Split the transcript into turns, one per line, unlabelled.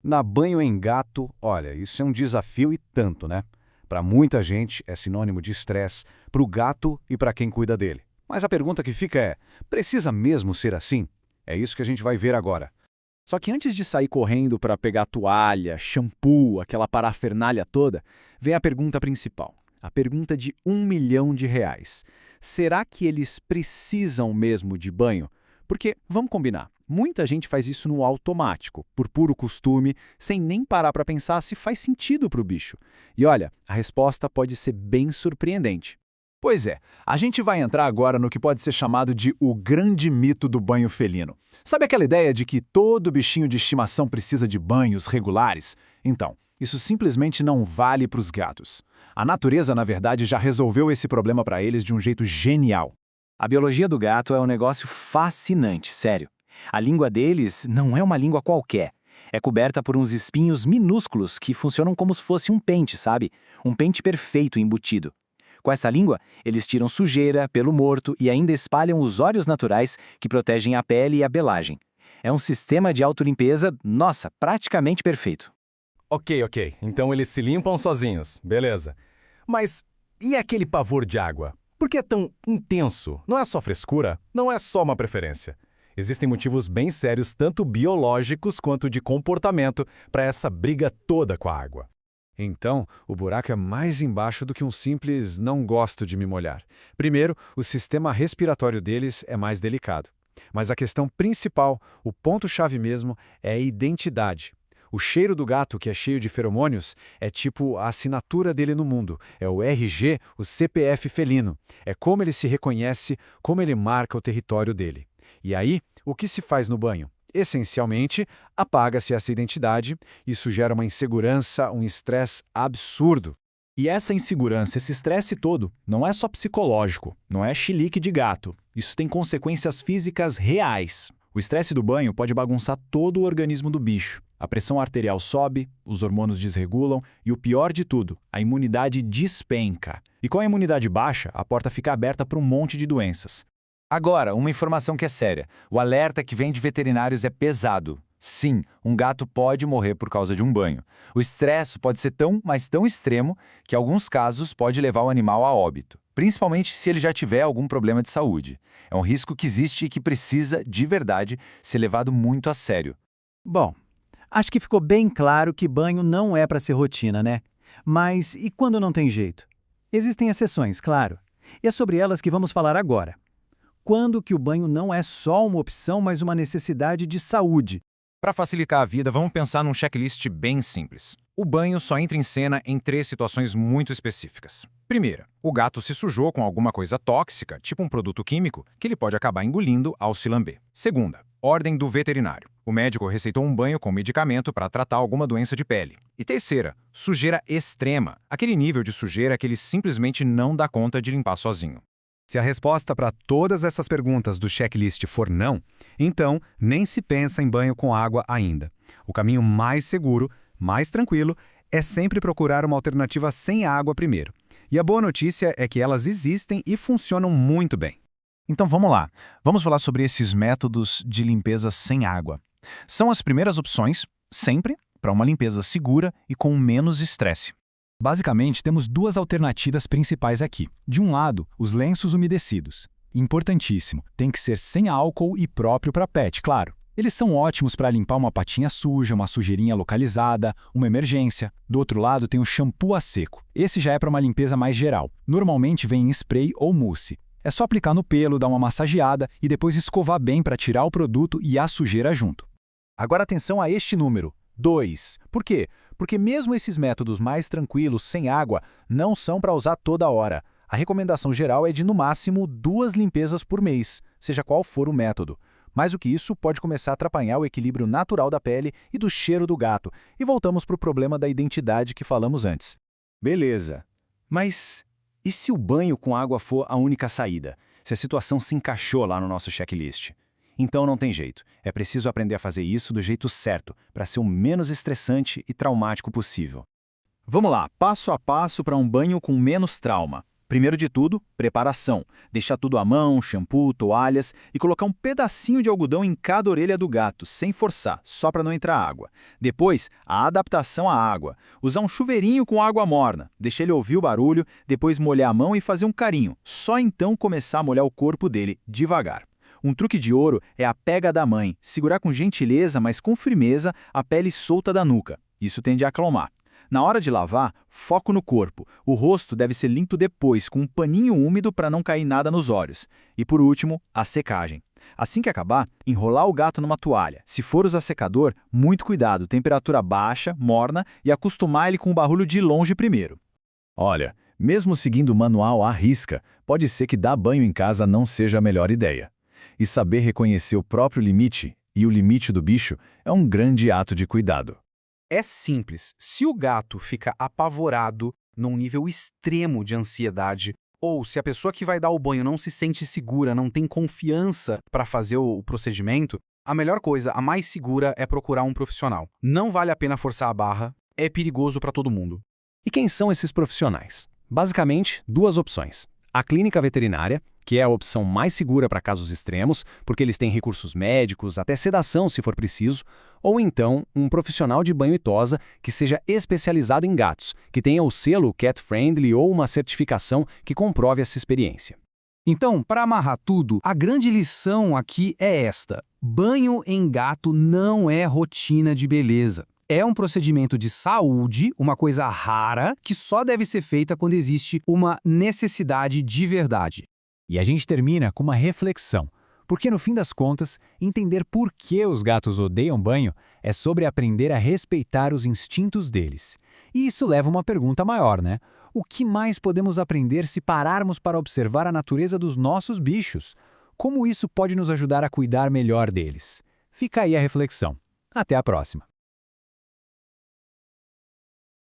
Na banho em gato, olha, isso é um desafio e tanto, né? Para muita gente é sinônimo de estresse, para o gato e para quem cuida dele. Mas a pergunta que fica é: precisa mesmo ser assim? É isso que a gente vai ver agora.
Só que antes de sair correndo para pegar toalha, shampoo, aquela parafernália toda, vem a pergunta principal. A pergunta de R$ 1 milhão. Será que eles precisam mesmo de banho? Porque, vamos combinar, muita gente faz isso no automático, por puro costume, sem nem parar para pensar se faz sentido para o bicho. E olha, a resposta pode ser bem surpreendente.
Pois é, a gente vai entrar agora no que pode ser chamado de o grande mito do banho felino. Sabe aquela ideia de que todo bichinho de estimação precisa de banhos regulares? Então, isso simplesmente não vale para os gatos. A natureza, na verdade, já resolveu esse problema para eles de um jeito genial.
A biologia do gato é um negócio fascinante, sério. A língua deles não é uma língua qualquer. É coberta por uns espinhos minúsculos que funcionam como se fosse um pente, sabe? Um pente perfeito embutido. Com essa língua, eles tiram sujeira, pelo morto e ainda espalham os óleos naturais que protegem a pele e a pelagem. É um sistema de autolimpeza, nossa, praticamente perfeito.
Ok. Então eles se limpam sozinhos, beleza. Mas e aquele pavor de água? Por que é tão intenso? Não é só frescura? Não é só uma preferência. Existem motivos bem sérios, tanto biológicos quanto de comportamento, para essa briga toda com a água.
Então, o buraco é mais embaixo do que um simples não gosto de me molhar. Primeiro, o sistema respiratório deles é mais delicado. Mas a questão principal, o ponto-chave mesmo, é a identidade. O cheiro do gato, que é cheio de feromônios, é tipo a assinatura dele no mundo. É o RG, o CPF felino. É como ele se reconhece, como ele marca o território dele. E aí, o que se faz no banho? Essencialmente, apaga-se essa identidade, isso gera uma insegurança, um estresse absurdo.
E essa insegurança, esse estresse todo, não é só psicológico, não é chilique de gato. Isso tem consequências físicas reais. O estresse do banho pode bagunçar todo o organismo do bicho. A pressão arterial sobe, os hormônios desregulam e o pior de tudo, a imunidade despenca. E com a imunidade baixa, a porta fica aberta para um monte de doenças.
Agora, uma informação que é séria. O alerta que vem de veterinários é pesado. Sim, um gato pode morrer por causa de um banho. O estresse pode ser tão, mas tão extremo que, em alguns casos, pode levar o animal a óbito, principalmente se ele já tiver algum problema de saúde. É um risco que existe e que precisa, de verdade, ser levado muito a sério.
Bom, acho que ficou bem claro que banho não é para ser rotina, né? Mas e quando não tem jeito? Existem exceções, claro. E é sobre elas que vamos falar agora. Quando que o banho não é só uma opção, mas uma necessidade de saúde?
Para facilitar a vida, vamos pensar num checklist bem simples. O banho só entra em cena em 3 situações muito específicas. Primeira, o gato se sujou com alguma coisa tóxica, tipo um produto químico, que ele pode acabar engolindo ao se lamber. Segunda, ordem do veterinário. O médico receitou um banho com medicamento para tratar alguma doença de pele. E terceira, sujeira extrema, aquele nível de sujeira que ele simplesmente não dá conta de limpar sozinho.
Se a resposta para todas essas perguntas do checklist for não, então nem se pensa em banho com água ainda. O caminho mais seguro, mais tranquilo, é sempre procurar uma alternativa sem água primeiro. E a boa notícia é que elas existem e funcionam muito bem.
Então vamos lá, vamos falar sobre esses métodos de limpeza sem água. São as primeiras opções, sempre, para uma limpeza segura e com menos estresse. Basicamente, temos 2 alternativas principais aqui. De um lado, os lenços umedecidos. Importantíssimo, tem que ser sem álcool e próprio para pet, claro. Eles são ótimos para limpar uma patinha suja, uma sujeirinha localizada, uma emergência. Do outro lado tem o shampoo a seco. Esse já é para uma limpeza mais geral. Normalmente vem em spray ou mousse. É só aplicar no pelo, dar uma massageada e depois escovar bem para tirar o produto e a sujeira junto.
Agora atenção a este número, 2. Por quê? Porque mesmo esses métodos mais tranquilos, sem água, não são para usar toda hora. A recomendação geral é de, no máximo, 2 limpezas por mês, seja qual for o método. Mais do que isso, pode começar a atrapalhar o equilíbrio natural da pele e do cheiro do gato. E voltamos para o problema da identidade que falamos antes.
Beleza. Mas e se o banho com água for a única saída? Se a situação se encaixou lá no nosso checklist? Então não tem jeito. É preciso aprender a fazer isso do jeito certo, para ser o menos estressante e traumático possível.
Vamos lá, passo a passo para um banho com menos trauma.
Primeiro de tudo, preparação. Deixar tudo à mão, shampoo, toalhas e colocar um pedacinho de algodão em cada orelha do gato, sem forçar, só para não entrar água. Depois, a adaptação à água. Usar um chuveirinho com água morna, deixar ele ouvir o barulho, depois molhar a mão e fazer um carinho. Só então começar a molhar o corpo dele, devagar. Um truque de ouro é a pega da mãe, segurar com gentileza, mas com firmeza, a pele solta da nuca. Isso tende a acalmar. Na hora de lavar, foco no corpo. O rosto deve ser limpo depois, com um paninho úmido para não cair nada nos olhos. E por último, a secagem. Assim que acabar, enrolar o gato numa toalha. Se for usar secador, muito cuidado, temperatura baixa, morna e acostumar ele com o barulho de longe primeiro.
Olha, mesmo seguindo o manual à risca, pode ser que dar banho em casa não seja a melhor ideia. E saber reconhecer o próprio limite e o limite do bicho é um grande ato de cuidado.
É simples. Se o gato fica apavorado, num nível extremo de ansiedade, ou se a pessoa que vai dar o banho não se sente segura, não tem confiança para fazer o procedimento, a melhor coisa, a mais segura, é procurar um profissional. Não vale a pena forçar a barra, é perigoso para todo mundo.
E quem são esses profissionais? Basicamente, duas opções. A clínica veterinária, que é a opção mais segura para casos extremos, porque eles têm recursos médicos, até sedação se for preciso, ou então um profissional de banho e tosa que seja especializado em gatos, que tenha o selo Cat Friendly ou uma certificação que comprove essa experiência.
Então, para amarrar tudo, a grande lição aqui é esta: banho em gato não é rotina de beleza. É um procedimento de saúde, uma coisa rara, que só deve ser feita quando existe uma necessidade de verdade.
E a gente termina com uma reflexão, porque no fim das contas, entender por que os gatos odeiam banho é sobre aprender a respeitar os instintos deles. E isso leva a uma pergunta maior, né? O que mais podemos aprender se pararmos para observar a natureza dos nossos bichos? Como isso pode nos ajudar a cuidar melhor deles? Fica aí a reflexão. Até a próxima!